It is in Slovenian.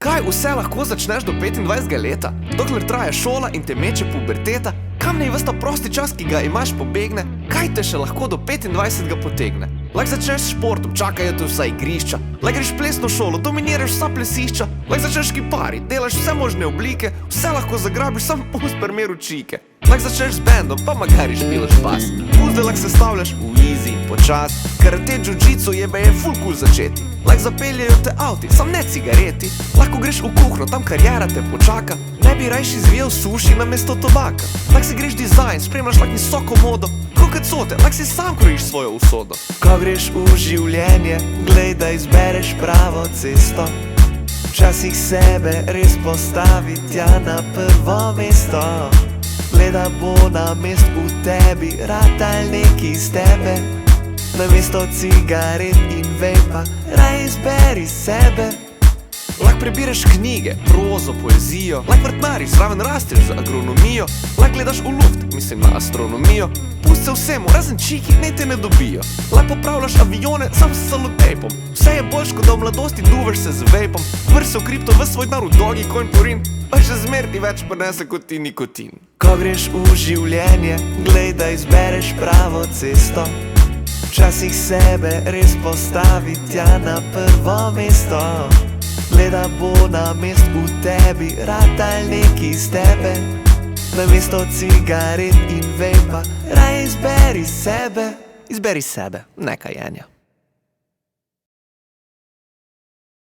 Kaj vse lahko začneš do 25. leta? Dokler traja šola in te meče puberteta? Kam naj ves ta prosti čas, ki ga imaš, pobegne? Kaj te še lahko do 25. potegne? Lahko začneš s športom, čakajo te vsa igrišča. Lahko greš v plesno šolo, dominiraš vsa plesišča. Lahko začneš kipariti, delaš vse možne oblike. Vse lahko zagrabiš, sam v primeru čike. Lahko začneš z bendom, pa magari špilaš bas. Puzde lahko sestavljaš v easy, počas. Karate, jiu-jitsu je ful cool začeti. Lahko zapeljejo te avti, sam ne cigareti. Lahko greš v kuhno, tam karijera te počaka. Ne bi rajši zvijel suši namesto tobaka. Lahko si greš dizajn, spremljaš lahko visoko modo. Kot cote, lahko si sam krojiš svojo usodo. Ko greš v življenje, glej, da izbereš pravo cesto. Včasih sebe res postavi tja na prvo mesto. Gleda bo na mest v tebi, ratal neki iz tebe. Namesto cigaret in vejpa, raj izberi sebe. Lahko prebiraš knjige, prozo, poezijo. Lahko vrtnariš, zraven rasteš za agronomijo. Lahko gledaš v luft, mislim na astronomijo. Pust se vsemu, razen čiki, ne te ne dobijo. Lahko popravljaš avione, sam s salotejpom. Vse je boljš, kot da v mladosti duveš se z vejpom. Vrš se v kripto, v svoj denar v dogi, konj porin. Pa še zmer ti več prinese kot ti nikotin. Ko greš v življenje, glej, da izbereš pravo cesto. Včasih sebe res postavi tja na prvo mesto. Gleda bo na mest v tebi, ratal neki iz tebe. Namesto cigaret in vejpa, raj izberi sebe. Izberi sebe, ne kajenja.